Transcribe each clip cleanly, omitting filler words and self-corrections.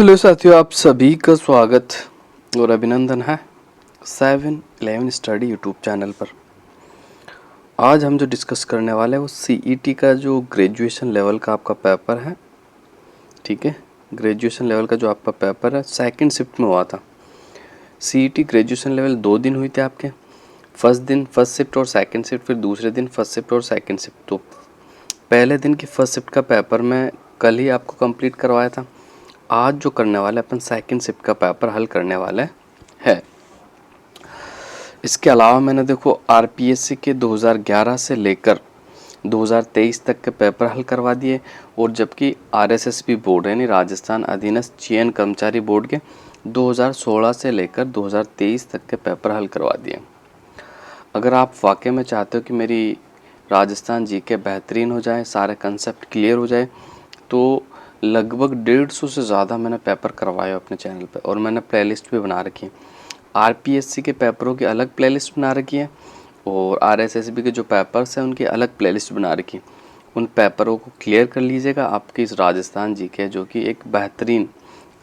Hello साथियों, आप सभी का स्वागत और अभिनंदन है 7-11 स्टडी यूट्यूब चैनल पर। आज हम जो डिस्कस करने वाले हैं वो सीईटी का जो ग्रेजुएशन लेवल का आपका पेपर है। ठीक है, ग्रेजुएशन लेवल का जो आपका पेपर है सेकंड शिफ्ट में हुआ था। सीईटी ग्रेजुएशन लेवल 2 दिन हुई थे आपके। फर्स्ट दिन फर्स्ट शिफ्ट और सेकंड शिफ्ट, फिर दूसरे दिन फर्स्ट शिफ्ट और सेकंड शिफ्ट। तो पहले दिन की फर्स्ट शिफ्ट का पेपर मैं कल ही आपको कंप्लीट करवाया था। आज जो करने वाले अपन सेकंड शिफ्ट का पेपर हल करने वाले हैं। इसके अलावा मैंने देखो आरपीएससी के 2011 से लेकर 2023 तक के पेपर हल करवा दिए, और जबकि आरएसएसबी बोर्ड यानी राजस्थान अधीनस्थ चयन कर्मचारी बोर्ड के 2016 से लेकर 2023 तक के पेपर हल करवा दिए। अगर आप वाकई में चाहते हो कि मेरी राजस्थान जीके बेहतरीन हो जाए, सारे कंसेप्ट क्लियर हो जाए, तो लगभग 150 से ज़्यादा मैंने पेपर करवाए अपने चैनल पे, और मैंने प्लेलिस्ट भी बना रखी है। आरपीएससी के पेपरों की अलग प्लेलिस्ट बना रखी है, और आरएसएसबी के जो पेपर्स हैं उनकी अलग प्लेलिस्ट बना रखी है। उन पेपरों को क्लियर कर लीजिएगा, आपकी इस राजस्थान जीके जो कि एक बेहतरीन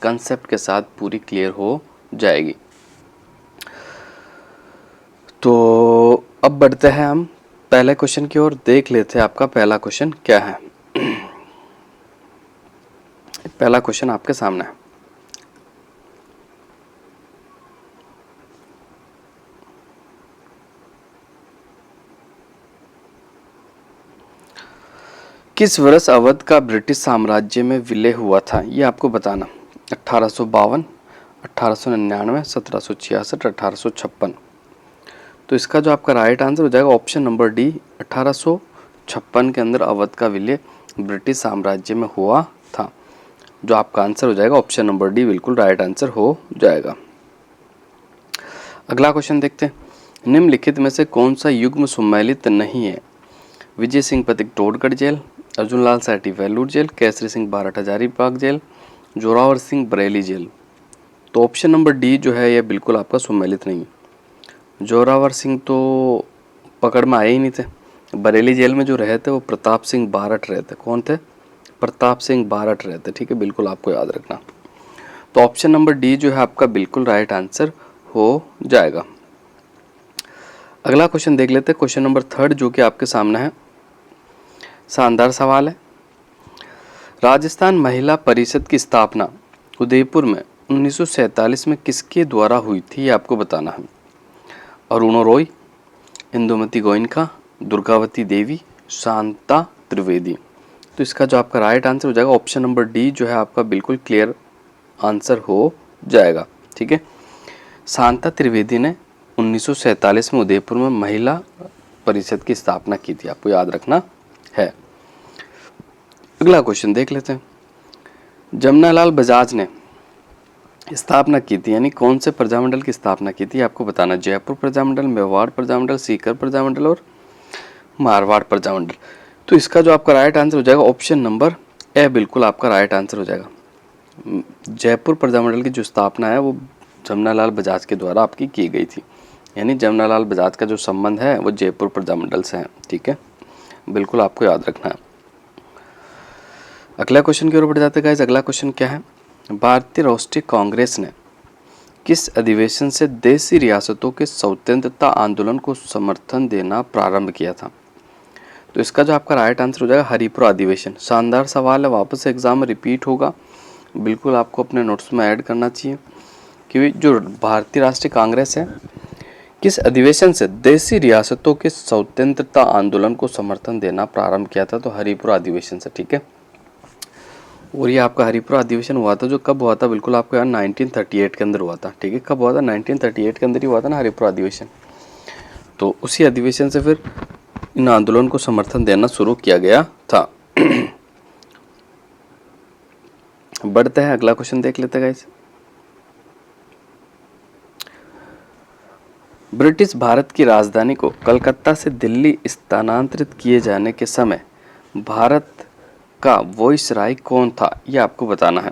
कंसेप्ट के साथ पूरी क्लियर हो जाएगी। तो अब बढ़ते हैं हम पहले क्वेश्चन की ओर। देख लेते हैं आपका पहला क्वेश्चन क्या है। पहला क्वेश्चन आपके सामने है। किस वर्ष अवध का ब्रिटिश साम्राज्य में विलय हुआ था, ये आपको बताना। 1852, 1899, 1766, 1856। तो इसका जो आपका राइट आंसर हो जाएगा ऑप्शन नंबर डी, 1856 के अंदर अवध का विलय ब्रिटिश साम्राज्य में हुआ था। जो आपका आंसर हो जाएगा ऑप्शन नंबर डी बिल्कुल राइट आंसर हो जाएगा। अगला क्वेश्चन देखते हैं। निम्नलिखित में से कौन सा युग्म सम्मिलित नहीं है? Vijay Singh Pathik Todgarh jail, Arjun Lal Sethi Vellore jail, Kesari Singh Barhath Hazaribagh jail, Zorawar Singh Bareilly jail. तो ऑप्शन नंबर डी जो है यह बिल्कुल आपका सम्मिलित नहीं है। जोरावर सिंह तो पकड़ में आए ही नहीं थे। बरेली जेल में जो रहे थे वो प्रताप सिंह बारठ रहे थे। कौन थे? प्रताप सिंह बारठ रहे थे। ठीक है, बिल्कुल आपको याद रखना। तो ऑप्शन नंबर डी जो है आपका बिल्कुल राइट आंसर हो जाएगा। अगला क्वेश्चन देख लेते हैं, क्वेश्चन नंबर 3 जो कि आपके सामने है। शानदार सवाल है। राजस्थान महिला परिषद की स्थापना उदयपुर में 1947 में किसके द्वारा हुई थी, ये आपको बताना है। अरुणा रॉय, इंदुमती गोइनका, दुर्गावती देवी, शांता त्रिवेदी। तो इसका जो आपका राइट आंसर हो जाएगा ऑप्शन नंबर डी जो है आपका बिल्कुल क्लियर आंसर हो जाएगा। ठीक है, शांता त्रिवेदी ने 1947 में उदयपुर में महिला परिषद की स्थापना की थी, आपको याद रखना है। अगला क्वेश्चन देख लेते हैं। जमनालाल बजाज ने स्थापना की थी, यानी कौन से प्रजामंडल की स्थापना की थी, आपको बताना। जयपुर प्रजामंडल, मेवाड़ प्रजामंडल, सीकर प्रजामंडल और मारवाड़ प्रजामंडल। तो इसका जो आपका राइट आंसर हो जाएगा ऑप्शन नंबर ए बिल्कुल आपका राइट आंसर हो जाएगा। जयपुर प्रजामंडल की जो स्थापना है वो जमनालाल बजाज के द्वारा आपकी की गई थी, यानी जमनालाल बजाज का जो संबंध है वो जयपुर प्रजामंडल से है। ठीक है, बिल्कुल आपको याद रखना है। अगला क्वेश्चन की ओर बढ़ जाते हैं गाइस। अगला क्वेश्चन क्या है। भारतीय राष्ट्रीय कांग्रेस ने किस अधिवेशन से देशी रियासतों के स्वतंत्रता आंदोलन को समर्थन देना प्रारंभ किया था? तो इसका जो आपका राइट आंसर हो जाएगा हरिपुर अधिवेशन। शानदार सवाल है, वापस एग्जाम में रिपीट होगा, बिल्कुल आपको अपने नोट्स में ऐड करना चाहिए कि जो भारतीय राष्ट्रीय कांग्रेस है किस अधिवेशन से देशी रियासतों के स्वतंत्रता आंदोलन को समर्थन देना प्रारंभ किया था, तो हरिपुर अधिवेशन से। ठीक है, और ये आपका हरिपुरा अधिवेशन हुआ था, जो कब हुआ था बिल्कुल आपको यार 1938 के अंदर हुआ था। ठीक है, कब हुआ था? 1938 के अंदर ही हुआ था ना हरिपुरा अधिवेशन। तो उसी अधिवेशन से फिर इन आंदोलन को समर्थन देना शुरू किया गया था। बढ़ते हैं, अगला क्वेश्चन देख लेते हैं गाइस। ब्रिटिश भारत की राजधानी को कलकत्ता से दिल्ली स्थानांतरित किए जाने के समय भारत का वॉइसराय कौन था, ये आपको बताना है।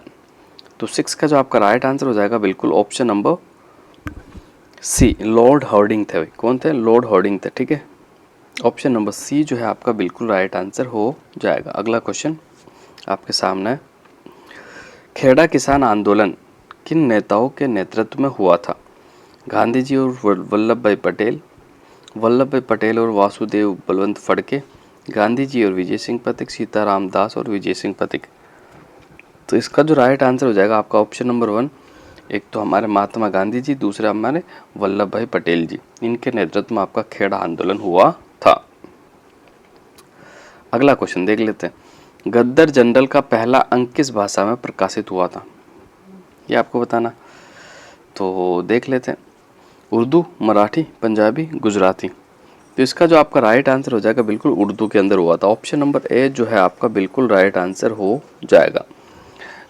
तो 6 का जो आपका राइट आंसर हो जाएगा बिल्कुल option number C, Lord Hardinge थे। कौन थे? लॉर्ड हार्डिंग थे। ठीक है, ऑप्शन नंबर सी जो है आपका बिल्कुल राइट आंसर हो जाएगा। अगला क्वेश्चन आपके सामने है। खेड़ा किसान आंदोलन किन नेताओं के नेतृत्व में हुआ था? गांधी जी और वल्लभ भाई पटेल, वल्लभ भाई पटेल और वासुदेव बलवंत फड़के, गांधी जी और विजय सिंह पथिक, सीताराम दास और विजय सिंह पथिक। तो इसका जो राइट आंसर हो जाएगा आपका ऑप्शन नंबर 1। एक तो हमारे महात्मा गांधी जी, दूसरे हमारे वल्लभ भाई पटेल जी, इनके नेतृत्व में आपका खेड़ा आंदोलन हुआ था। अगला क्वेश्चन देख लेते हैं। गद्दर जनरल का पहला अंक किस भाषा में प्रकाशित हुआ था? ये आपको बताना, तो देख लेते हैं। उर्दू, मराठी, पंजाबी, गुजराती। तो इसका जो आपका राइट आंसर हो जाएगा बिल्कुल उर्दू के अंदर हुआ था। ऑप्शन नंबर ए जो है आपका बिल्कुल राइट आंसर हो जाएगा।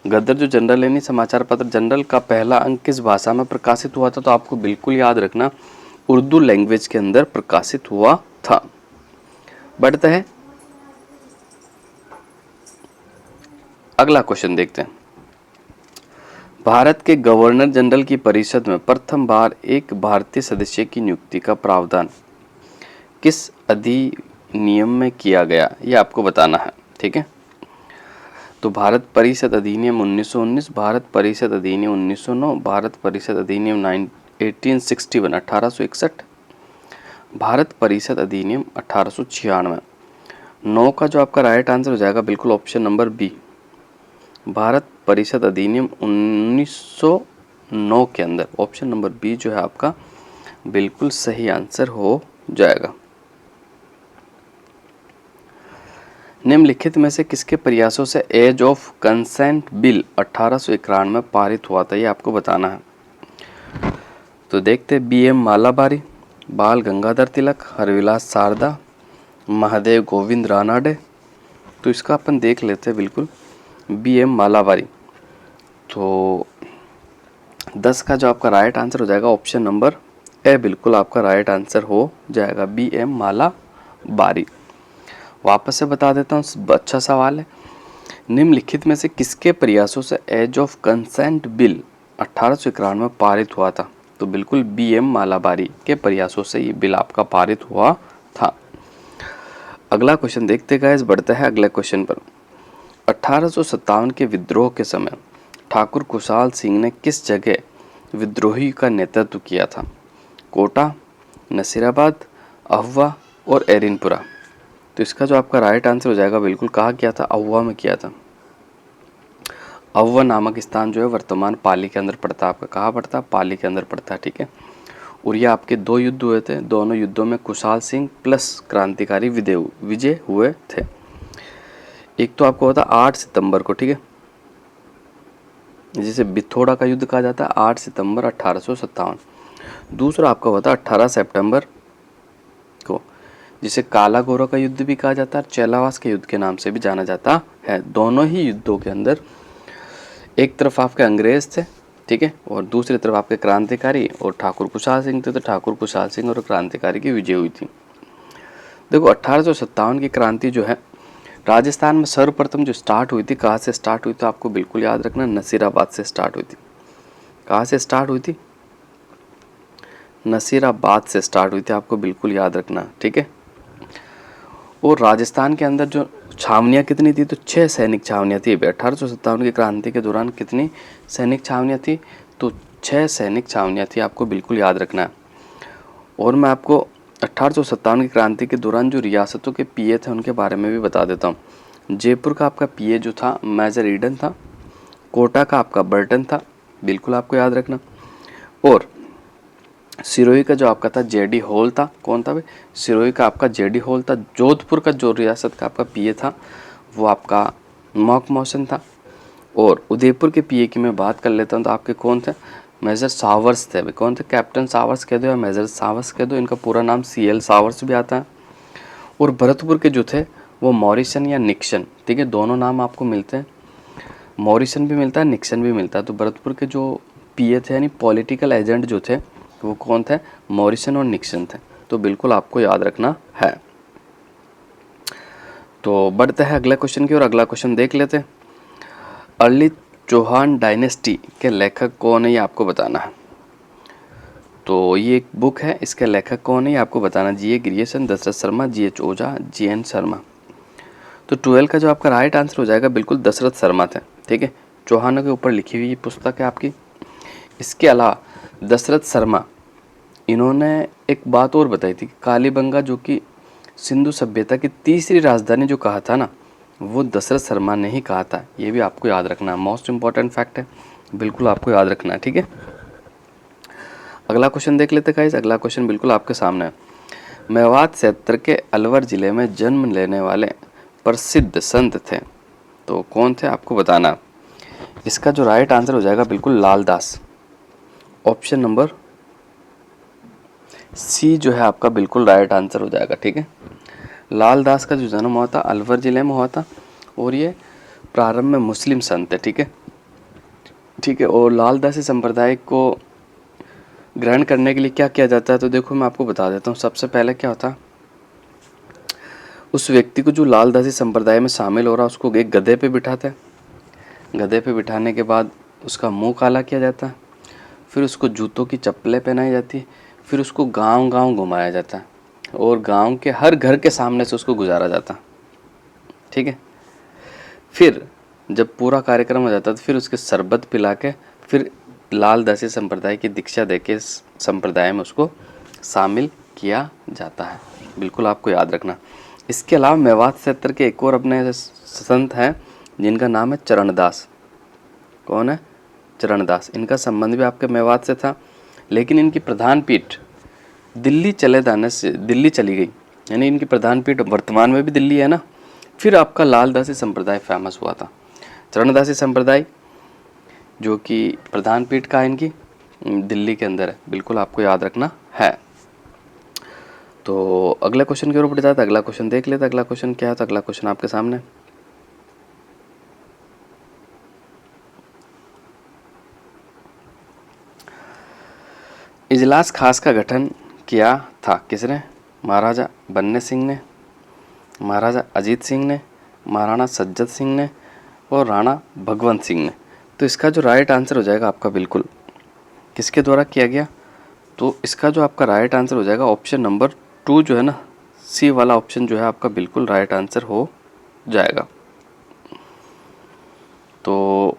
गद्दर जो जनरल यानी समाचार पत्र जनरल का पहला अंक किस भाषा में प्रकाशित हुआ था? तो आपको बिल्कुल याद रखना उर्दू लैंग्वेज के अंदर प्रकाशित हुआ था। बढ़ते हैं, अगला क्वेश्चन देखते हैं। भारत के गवर्नर जनरल की परिषद में प्रथम बार एक भारतीय सदस्य की नियुक्ति का प्रावधान किस अधिनियम में किया गया? ये आपको बताना है, ठीक है। तो भारत परिषद अधिनियम 1919, भारत परिषद अधिनियम 1909, भारत परिषद अधिनियम 1861 1861, भारत परिषद अधिनियम 1896। 9 का जो आपका राइट आंसर हो जाएगा बिल्कुल ऑप्शन नंबर बी, भारत परिषद अधिनियम 1909 के अंदर ऑप्शन नंबर बी जो है आपका बिल्कुल सही आंसर हो जाएगा। निम्नलिखित में से किसके प्रयासों से एज ऑफ कंसेंट बिल 1891 में पारित हुआ था? ये आपको बताना है। तो देखते BM मालाबारी, बाल गंगाधर तिलक, हरविलास शारदा, महादेव गोविंद रानाडे। तो इसका अपन देख लेते हैं बिल्कुल BM मालाबारी। तो 10 का जो आपका राइट आंसर हो जाएगा ऑप्शन नंबर ए बिल्कुल आपका राइट आंसर हो जाएगा, BM मालाबारी। वापस से बता देता हूँ, अच्छा सवाल है। निम्नलिखित में से किसके प्रयासों से एज ऑफ कंसेंट बिल 1891 में पारित हुआ था? तो बिल्कुल BM मालाबारी के प्रयासों से ये बिल आपका पारित हुआ था। अगला क्वेश्चन देखते गाइस, बढ़ते हैं अगले क्वेश्चन पर। 1857 के विद्रोह के समय ठाकुर खुशहाल सिंह ने किस जगह विद्रोही का नेतृत्व किया था? कोटा, नसीराबाद, अहुआ और एरिनपुरा। तो इसका जो आपका राइट आंसर हो जाएगा बिल्कुल कहाँ किया था? अहुआ में किया था। अहुआ नामक स्थान जो है वर्तमान पाली के अंदर पड़ता है। आपका कहाँ पड़ता है? पाली के अंदर पड़ता है, ठीक है। और ये आपके 2 युद्ध हुए थे, दोनों युद्धों में खुशहाल सिंह प्लस क्रांतिकारी विजय हुए थे। एक तो आपको होता 8 सितंबर को, ठीक है, जिसे बिथोड़ा का युद्ध कहा जाता है, 8 सितंबर 1857। दूसरा आपका होता 18 सितंबर को, जिसे काला गोरा का युद्ध भी कहा जाता है, चेलावास के युद्ध के नाम से भी जाना जाता है। दोनों ही युद्धों के अंदर एक तरफ आपके अंग्रेज थे, ठीक है, और दूसरी तरफ आपके क्रांतिकारी और ठाकुर खुशहाल सिंह थे। तो ठाकुर खुशहाल सिंह और क्रांतिकारी की विजय हुई थी। देखो 1857 की क्रांति जो है राजस्थान में सर्वप्रथम जो स्टार्ट हुई थी, कहाँ से स्टार्ट हुई? तो आपको बिल्कुल याद रखना नसीराबाद से स्टार्ट हुई थी। कहाँ से स्टार्ट हुई थी? नसीराबाद से स्टार्ट हुई थी, आपको बिल्कुल याद रखना, ठीक है। और राजस्थान के अंदर जो छावनियाँ कितनी थी? तो 6 सैनिक छावनियाँ थी। 1857 की क्रांति के दौरान कितनी सैनिक छावनियाँ थी? तो 6 सैनिक छावनियाँ थी, आपको बिल्कुल याद रखना है। और मैं आपको 1857 की क्रांति के दौरान जो रियासतों के पीए थे उनके बारे में भी बता देता हूँ। जयपुर का आपका पीए जो था मेजर ईडन था, कोटा का आपका बर्टन था, बिल्कुल आपको याद रखना। और सिरोही का जो आपका था जेडी हॉल था। कौन था भाई? सिरोही का आपका जेडी हॉल था। जोधपुर का जो रियासत का आपका पीए था वो आपका मॉक मौसन था। और उदयपुर के पीए की मैं बात कर लेता हूँ तो आपके कौन थे? मेजर सावर्स थे। कौन थे? कैप्टन सावर्स कह दो या मेजर सावर्स कह दो, इनका पूरा नाम CL सावर्स भी आता है। और भरतपुर के जो थे वो मॉरिसन या निक्सन, ठीक है, दोनों नाम आपको मिलते हैं। मॉरिसन भी मिलता है, निक्सन भी मिलता है। तो भरतपुर के जो पीए थे यानी पॉलिटिकल एजेंट जो थे वो कौन थे? मॉरिसन और निक्सन थे। तो बिल्कुल आपको याद रखना है। तो बढ़ते हैं अगले क्वेश्चन की ओर। अगला क्वेश्चन देख लेते हैं। अर्ली चौहान डायनेस्टी के लेखक कौन है? ये आपको बताना है। तो ये एक बुक है, इसके लेखक कौन है ये आपको बताना। GA Grierson, Dasharath Sharma, GH Ojha, GN Sharma. तो 12 का जो आपका राइट आंसर हो जाएगा बिल्कुल दशरथ शर्मा थे, ठीक है। चौहानों के ऊपर लिखी हुई ये पुस्तक है आपकी। इसके अलावा दशरथ शर्मा, इन्होंने एक बात और बताई थी कि कालीबंगा जो कि सिंधु सभ्यता की तीसरी राजधानी जो कहा था ना, वो दशरथ शर्मा ने ही कहा था। ये भी आपको याद रखना है, मोस्ट इंपॉर्टेंट फैक्ट है, बिल्कुल आपको याद रखना है, ठीक है। अगला क्वेश्चन देख लेते गाइस। अगला क्वेश्चन बिल्कुल आपके सामने है। मेवात क्षेत्र के अलवर जिले में जन्म लेने वाले प्रसिद्ध संत थे, तो कौन थे आपको बताना। इसका जो राइट आंसर हो जाएगा बिल्कुल लालदास। ऑप्शन नंबर सी जो है आपका बिल्कुल राइट आंसर हो जाएगा, ठीक है। लालदास का जो जन्म हुआ था अलवर जिले में हुआ था और ये प्रारंभ में मुस्लिम संत है, ठीक है, ठीक है। और लालदासी संप्रदाय को ग्रहण करने के लिए क्या किया जाता है, तो देखो मैं आपको बता देता हूँ। सबसे पहले क्या होता है, उस व्यक्ति को जो लालदासी संप्रदाय में शामिल हो रहा है उसको एक गधे पे बिठाते हैं। गधे पे बिठाने के बाद उसका मुंह काला किया जाता है, फिर उसको जूतों की चप्पलें पहनाई जाती है, फिर उसको गांव गांव घुमाया जाता है और गांव के हर घर के सामने से उसको गुजारा जाता है, ठीक है। फिर जब पूरा कार्यक्रम हो जाता है तो फिर उसके शरबत पिला के फिर लालदासी संप्रदाय की दीक्षा देके इस संप्रदाय में उसको शामिल किया जाता है, बिल्कुल आपको याद रखना। इसके अलावा मेवात क्षेत्र के एक और अपने संत हैं जिनका नाम है चरणदास। कौन है? चरणदास। इनका संबंध भी आपके मेवात से था, लेकिन इनकी प्रधान पीठ दिल्ली दिल्ली चली गई, यानी इनकी प्रधान पीठ वर्तमान में भी दिल्ली है ना। फिर आपका लालदासी संप्रदाय फेमस हुआ था। चरणदासी संप्रदाय जो कि प्रधान पीठ का है इनकी दिल्ली के अंदर है, बिल्कुल आपको याद रखना है। तो अगले क्वेश्चन के ऊपर जाता है। अगला क्वेश्चन देख लेते हैं। अगला क्वेश्चन क्या है, तो अगला क्वेश्चन आपके सामने। इजलास खास का गठन किया था किसने? महाराजा बन्ने सिंह ने, महाराजा अजीत सिंह ने, महाराणा सज्जत सिंह ने और राणा भगवंत सिंह ने। तो इसका जो राइट आंसर हो जाएगा आपका बिल्कुल किसके द्वारा किया गया, तो इसका जो आपका राइट आंसर हो जाएगा ऑप्शन नंबर 2 जो है ना, सी वाला ऑप्शन जो है आपका बिल्कुल राइट आंसर हो जाएगा। तो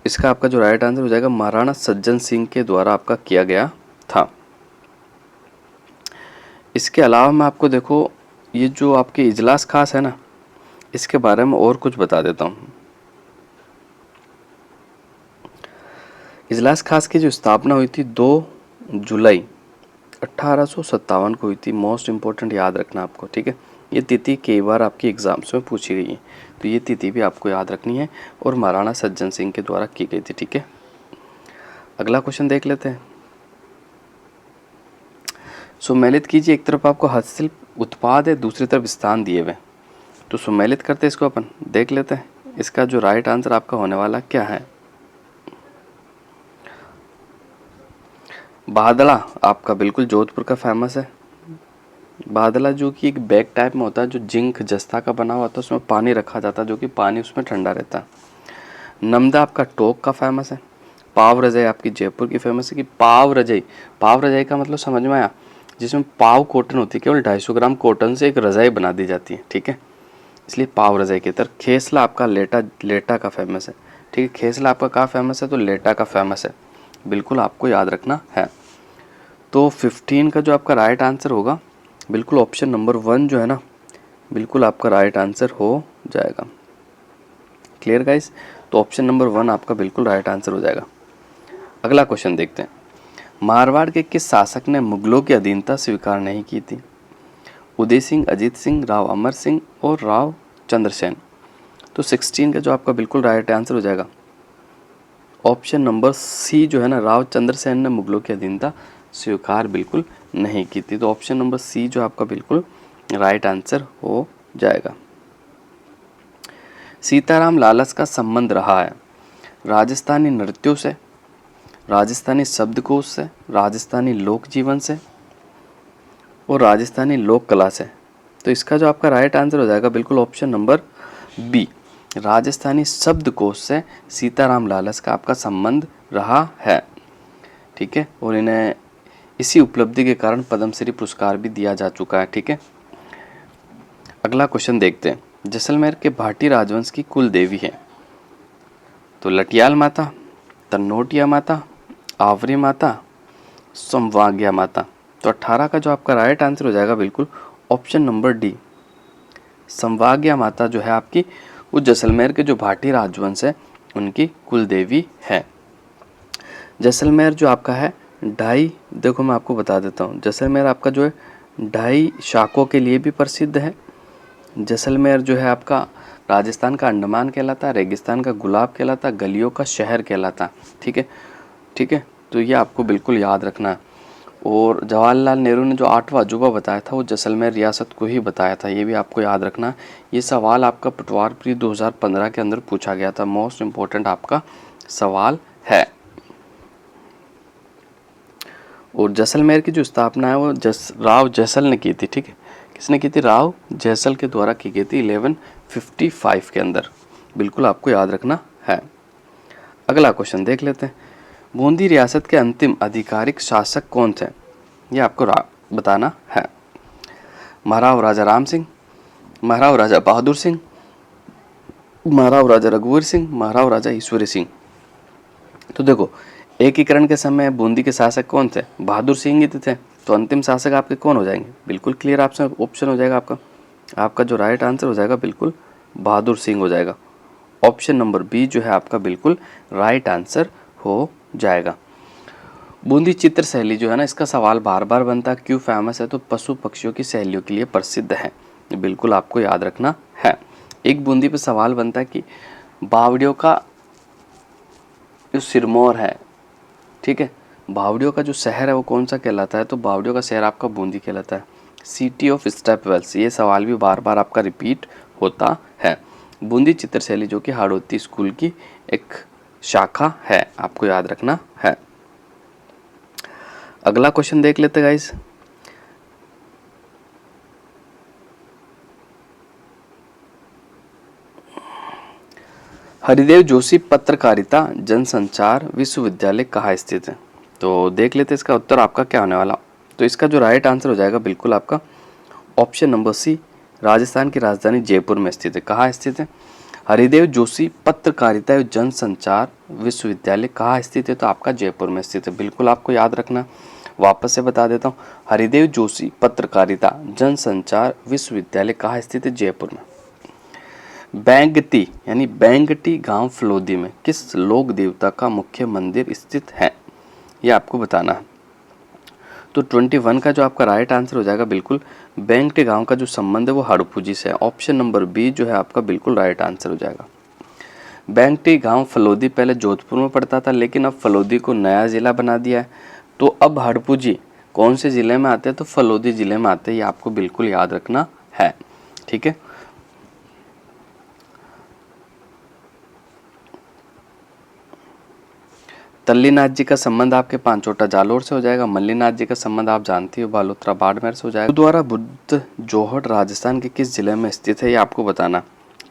इसका आपका जो राइट आंसर हो जाएगा महाराणा सज्जन सिंह के द्वारा आपका किया गया था। इसके अलावा मैं आपको देखो ये जो आपके इजलास खास है ना, इसके बारे में और कुछ बता देता हूँ। इजलास खास की जो स्थापना हुई थी 2 जुलाई 1857 को हुई थी। मोस्ट इम्पोर्टेंट याद रखना आपको, ठीक है। ये तिथि कई बार आपकी एग्जाम्स में पूछी गई है, तो ये तिथि भी आपको याद रखनी है और महाराणा सज्जन सिंह के द्वारा की गई थी, ठीक है। अगला क्वेश्चन देख लेते हैं। सुमेलित कीजिए, एक तरफ आपको हस्तशिल्प उत्पाद है, दूसरी तरफ स्थान दिए हुए, तो सुमेलित करते इसको अपन देख लेते हैं। इसका जो राइट आंसर आपका होने वाला क्या है, बादला आपका बिल्कुल जोधपुर का फेमस है। बादला जो कि एक बैग टाइप में होता है, जो जिंक जस्ता का बना हुआ होता है, उसमें पानी रखा जाता है, जो कि पानी उसमें ठंडा रहता है। नमदा आपका टोक का फेमस है। पाव रजाई आपकी जयपुर की फेमस है कि पाव रजाई, पाव रजाई का मतलब समझ में आया, जिसमें पाव कॉटन होती है, केवल 250 ग्राम कॉटन से एक रजाई बना दी जाती है, ठीक है, इसलिए पाव रजाई के तरह। खेसला आपका लेटा का फेमस है, ठीक है। खेसला आपका कहाँ फेमस है, तो लेटा का फेमस है, बिल्कुल आपको याद रखना है। तो 15 का जो आपका राइट आंसर होगा बिल्कुल ऑप्शन नंबर 1 जो है ना, बिल्कुल आपका राइट आंसर हो जाएगा। Clear guys? तो ऑप्शन नंबर 1 आपका बिल्कुल राइट आंसर हो जाएगा। अगला क्वेश्चन देखते हैं। मारवाड़ के किस शासक ने मुगलों की अधीनता स्वीकार नहीं की थी? उदय सिंह, अजीत सिंह, राव अमर सिंह और राव चंद्रसेन। तो 16 का जो आपका बिल्कुल राइट आंसर हो जाएगा ऑप्शन नंबर सी जो है ना, राव चंद्रसेन ने मुगलों की अधीनता स्वीकार बिल्कुल नहीं की थी। तो ऑप्शन नंबर सी जो आपका बिल्कुल राइट आंसर हो जाएगा। सीताराम लालस का संबंध रहा है राजस्थानी नृत्यों से, राजस्थानी शब्दकोश से, राजस्थानी लोक जीवन से और राजस्थानी लोक कला से। तो इसका जो आपका राइट आंसर हो जाएगा बिल्कुल ऑप्शन नंबर बी, राजस्थानी शब्दकोश से सीताराम लालस का आपका संबंध रहा है, ठीक है। और इन्हें इसी उपलब्धि के कारण पद्मश्री पुरस्कार भी दिया जा चुका है, ठीक है। अगला क्वेश्चन देखते हैं। जैसलमेर के भाटी राजवंश की कुल देवी है? तो लटियाल माता, तन्नोटिया माता, आवरी माता, संवाग्या माता। तो 18 का जो आपका राइट आंसर हो जाएगा बिल्कुल ऑप्शन नंबर डी, संवाग्या माता जो है आपकी वो जैसलमेर के जो भाटी राजवंश है उनकी कुल देवी है। जैसलमेर जो आपका है ढाई, देखो मैं आपको बता देता हूँ, जैसलमेर आपका जो है ढाई शाकों के लिए भी प्रसिद्ध है। जैसलमेर जो है आपका राजस्थान का अंडमान कहलाता है, रेगिस्तान का गुलाब कहलाता है, गलियों का शहर कहलाता है। ठीक है, ठीक है, तो ये आपको बिल्कुल याद रखना है। और जवाहरलाल नेहरू ने जो 8वां अजूबा बताया था वो जैसलमेर रियासत को ही बताया था, ये भी आपको याद रखना है। ये सवाल आपका पटवार प्री 2015 के अंदर पूछा गया था, मोस्ट इम्पोर्टेंट आपका सवाल है। और जैसलमेर की जो स्थापना है वो राव जैसल ने की थी। ठीक है, किसने की थी? राव जैसल के द्वारा की गई थी 1155 के अंदर, बिल्कुल आपको याद रखना है। अगला क्वेश्चन देख लेते हैं। बूंदी रियासत के अंतिम आधिकारिक शासक कौन थे? ये आपको बताना है। महाराव राजा राम सिंह, महाराव राजा बहादुर सिंह, महाराव राजा रघुवीर सिंह, महाराव राजा ईश्वरी सिंह। तो देखो एकीकरण के समय बूंदी के शासक कौन थे? बहादुर सिंह ही थे। तो अंतिम शासक आपके कौन हो जाएंगे? बिल्कुल क्लियर ऑप्शन हो जाएगा आपका जो राइट आंसर हो जाएगा बिल्कुल बहादुर सिंह हो जाएगा। ऑप्शन नंबर बी जो है आपका बिल्कुल राइट आंसर हो जाएगा। बूंदी चित्र शैली जो है ना, इसका सवाल बार बार बनता है, क्यों फेमस है? तो पशु पक्षियों की शैलियों के लिए प्रसिद्ध है, बिल्कुल आपको याद रखना है। एक बूंदी पे सवाल बनता है कि बावड़ियों का जो सिरमौर है, ठीक है, बावड़ियों का जो शहर है वो कौन सा कहलाता है? तो बावड़ियों का शहर आपका बूंदी कहलाता है। सिटी ऑफ स्टेप वेल्स, ये सवाल भी बार बार आपका रिपीट होता है। बूंदी चित्रशैली जो कि हाड़ौती स्कूल की एक शाखा है, आपको याद रखना है। अगला क्वेश्चन देख लेते गाइस। हरिदेव जोशी पत्रकारिता जनसंचार विश्वविद्यालय कहाँ स्थित है? तो देख लेते इसका उत्तर आपका क्या होने वाला। तो इसका जो राइट आंसर हो जाएगा बिल्कुल आपका ऑप्शन नंबर सी, राजस्थान की राजधानी जयपुर में स्थित है। कहाँ स्थित है? हरिदेव जोशी पत्रकारिता एवं जनसंचार विश्वविद्यालय कहाँ स्थित है? तो आपका जयपुर में स्थित है, बिल्कुल आपको याद रखना। वापस से बता देता हूँ, हरिदेव जोशी पत्रकारिता जनसंचार विश्वविद्यालय कहाँ स्थित है? जयपुर में। बैंगटी यानी बैंगटी गांव फलोदी में किस लोक देवता का मुख्य मंदिर स्थित है? ये आपको बताना है। तो 21 का जो आपका राइट आंसर हो जाएगा बिल्कुल बैंगटी गांव का जो संबंध है वो हड़पूजी से है। ऑप्शन नंबर बी जो है आपका बिल्कुल राइट आंसर हो जाएगा। बैंगटी गांव फलोदी पहले जोधपुर में पड़ता था, लेकिन अब फलोदी को नया जिला बना दिया है। तो अब हड़पूजी कौन से जिले में आते हैं? तो फलोदी जिले में आते हैं, ये आपको बिल्कुल याद रखना है। ठीक है, तल्लीनाथ जी का संबंध आपके पांचोटा जालोर से हो जाएगा। मल्लीनाथ जी का संबंध आप जानती हो बालोतरा बाड़मेर से हो जाएगा। गुरुद्वारा बुद्ध जोहड़ राजस्थान के किस जिले में स्थित है? ये आपको बताना।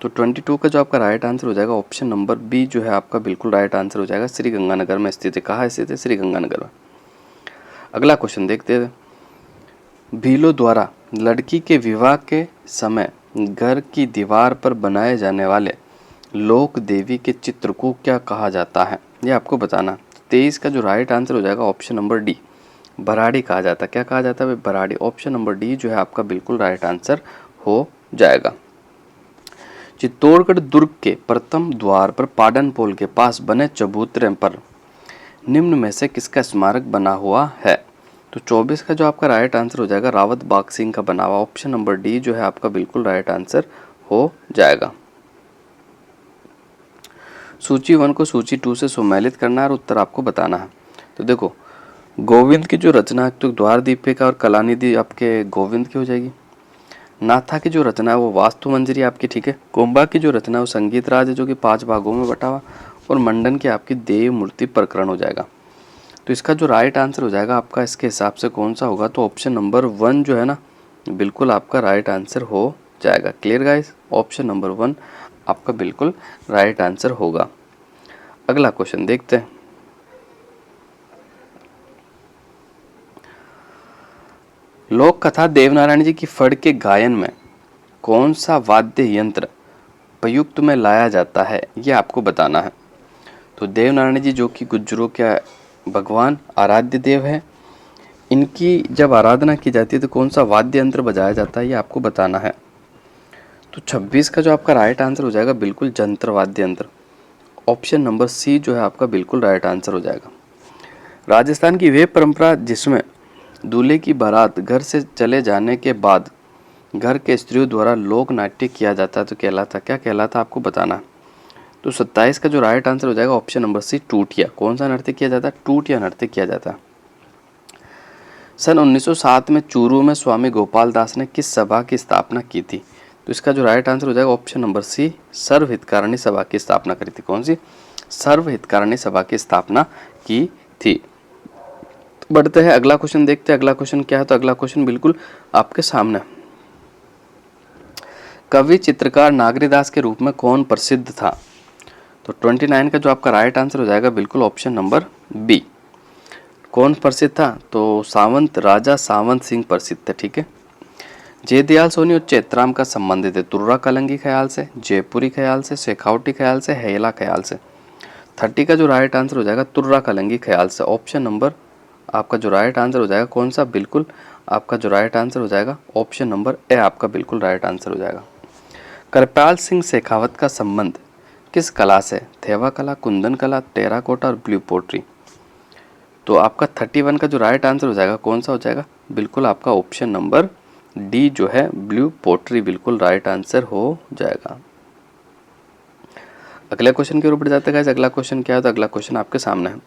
तो 22 का जो आपका राइट आंसर हो जाएगा ऑप्शन नंबर बी जो है आपका बिल्कुल राइट आंसर हो जाएगा। श्री गंगानगर में स्थित है। कहाँ स्थित है? श्री गंगानगर में। अगला क्वेश्चन देखते हैं। भीलों द्वारा लड़की के विवाह के समय घर की दीवार पर बनाए जाने वाले लोक देवी के चित्र को क्या कहा जाता है? ये आपको बताना। 23 का जो राइट आंसर हो जाएगा ऑप्शन नंबर डी, बराड़ी कहा जाता है। क्या कहा जाता है? बराड़ी। ऑप्शन नंबर डी जो है आपका बिल्कुल राइट आंसर हो जाएगा। चित्तौड़गढ़ दुर्ग के प्रथम द्वार पर पाडन पोल के पास बने चबूतरे पर निम्न में से किसका स्मारक बना हुआ है? तो 24 का जो आपका राइट आंसर हो जाएगा रावत बाग सिंह का बना हुआ। ऑप्शन नंबर डी जो है आपका बिल्कुल राइट आंसर हो जाएगा। सूची 1 को सूची 2 से सम्मिलित करना है और उत्तर आपको बताना है। तो देखो गोविंद की जो रचना है तो द्वार दीपिका और कलानिधि आपके गोविंद की हो जाएगी। नाथा की जो रचना है वो वास्तु मंजरी आपकी, ठीक है। कुंभा की जो रचना है वो संगीत राज है जो कि 5 भागों में बटा हुआ, और मंडन की आपकी देव मूर्ति प्रकरण हो जाएगा। तो इसका जो राइट आंसर हो जाएगा आपका इसके हिसाब से कौन सा होगा? तो ऑप्शन नंबर 1 जो है ना बिल्कुल आपका राइट आंसर हो जाएगा। Clear guys? ऑप्शन नंबर 1 आपका बिल्कुल राइट आंसर होगा। अगला क्वेश्चन देखते हैं। लोक कथा देवनारायण जी की फड़ के गायन में कौन सा वाद्य यंत्र प्रयुक्त में लाया जाता है? ये आपको बताना है। तो देवनारायण जी जो कि गुज्जरों के भगवान आराध्य देव है, इनकी जब आराधना की जाती है तो कौन सा वाद्य यंत्र बजाया जाता है ये आपको बताना है। तो 26 का जो आपका राइट आंसर हो जाएगा बिल्कुल जंत्र वाद्य यंत्र। ऑप्शन नंबर सी जो है आपका बिल्कुल राइट आंसर हो जाएगा। राजस्थान की वे परंपरा जिसमें दूल्हे की बारात घर से चले जाने के बाद घर के स्त्रियों द्वारा लोक नाट्य किया जाता है तो कहलाता क्या कहलाता आपको बताना है। तो 27 का जो राइट आंसर हो जाएगा ऑप्शन नंबर सी टूटिया। कौन सा नृत्य किया जाता है? टूटिया नृत्य किया जाता है। सन 1907 में चूरू में स्वामी गोपाल दास ने किस सभा की स्थापना की थी? तो इसका जो राइट आंसर हो जाएगा ऑप्शन नंबर सी सर्वहितकारणी सभा की स्थापना करी थी। कौन सी? सर्वहितकारणी सभा की स्थापना की थी। बढ़ते हैं अगला क्वेश्चन देखते हैं अगला क्वेश्चन क्या है। तो अगला क्वेश्चन बिल्कुल आपके सामने। कवि चित्रकार नागरीदास के रूप में कौन प्रसिद्ध था? तो 29 का जो आपका राइट आंसर हो जाएगा बिल्कुल ऑप्शन नंबर बी। कौन प्रसिद्ध था? तो सावंत राजा सावंत सिंह प्रसिद्ध थे। ठीक है। जयदयाल सोनी और चैत्राम का संबंधित है तुर्रा कलंगी ख्याल से, जयपुरी ख्याल से, शेखावटी ख्याल से, हेला ख्याल से। 30 का जो राइट आंसर हो जाएगा तुर्रा कलंगी ख्याल से। ऑप्शन नंबर आपका जो राइट आंसर हो जाएगा कौन सा? बिल्कुल आपका जो राइट आंसर हो जाएगा ऑप्शन नंबर ए आपका बिल्कुल राइट आंसर हो जाएगा। कृपाल सिंह शेखावत का संबंध किस कला से? थेवा कला, कुंदन कला, टेराकोटा और ब्लू पोट्री। तो आपका 31 का जो राइट आंसर हो जाएगा कौन सा हो जाएगा? बिल्कुल आपका ऑप्शन नंबर डी जो है ब्लू पोट्री बिल्कुल राइट आंसर हो जाएगा। अगले क्वेश्चन के ऊपर जाते हैं। अगला क्वेश्चन क्या है? तो अगला क्वेश्चन आपके सामने है।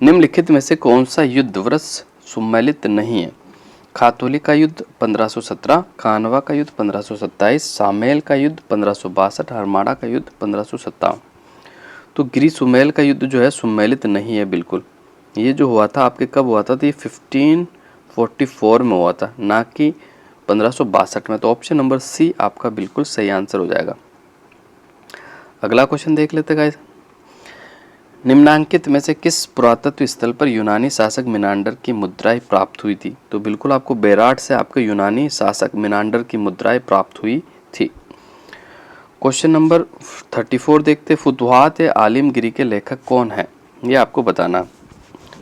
निम्नलिखित में से कौन सा युद्ध वर्ष सुमेलित नहीं है? खातौली का युद्ध 1517, खानवा का युद्ध 1527, सामेल का युद्ध 1562, हरमाड़ा का युद्ध 1557। तो गिरी सुमेल का युद्ध जो है सुमेलित नहीं है बिल्कुल। ये जो हुआ था आपके कब हुआ था? तो ये 1544 में हुआ था, ना कि 1562 में। तो ऑप्शन नंबर सी आपका बिल्कुल सही आंसर हो जाएगा। अगला क्वेश्चन देख लेते गाइस। निम्नांकित में से किस पुरातत्व स्थल पर यूनानी शासक मिनांडर की मुद्राएं प्राप्त हुई थी? तो बिल्कुल आपको बेराट से आपके यूनानी शासक मिनांडर की मुद्राएं प्राप्त हुई थी। क्वेश्चन नंबर 34 देखते। फुतुहात आलिमगिरी के लेखक कौन है? ये आपको बताना।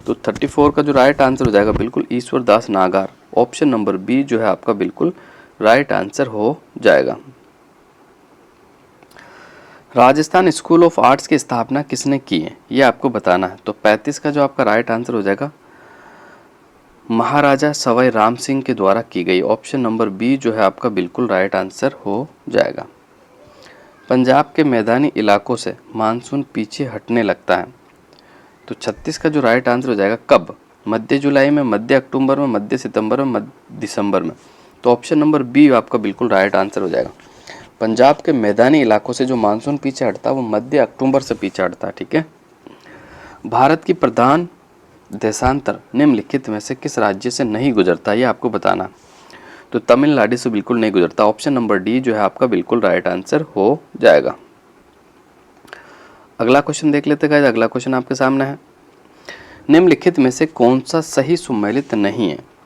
तो 34 का जो राइट आंसर हो जाएगा बिल्कुल ईश्वर दास नागार। ऑप्शन नंबर बी जो है आपका बिल्कुल राइट आंसर हो जाएगा। राजस्थान स्कूल ऑफ आर्ट्स की स्थापना किसने की है? ये आपको बताना है। तो 35 का जो आपका राइट आंसर हो जाएगा महाराजा सवाई राम सिंह के द्वारा की गई। ऑप्शन नंबर बी जो है आपका बिल्कुल राइट आंसर हो जाएगा। पंजाब के मैदानी इलाकों से मानसून पीछे हटने लगता है। तो 36 का जो राइट आंसर हो जाएगा कब? मध्य जुलाई में, मध्य अक्टूबर में, मध्य सितंबर में, मध्य दिसंबर में। तो ऑप्शन नंबर बी आपका बिल्कुल राइट आंसर हो जाएगा। पंजाब के मैदानी इलाकों से जो मानसून पीछे हटता है वो मध्य अक्टूबर से पीछे हटता है। ठीक है। भारत की प्रधान देशांतर निम्नलिखित में से किस राज्य से नहीं गुजरता? ये आपको बताना। तो तमिलनाडु से बिल्कुल नहीं गुजरता। ऑप्शन नंबर डी जो है आपका बिल्कुल राइट आंसर हो जाएगा। अगला क्वेश्चन देख लेते हैं। अगला क्वेश्चन आपके सामने है। निम्नलिखित में से कौन सा सही सुमेलित नहीं है?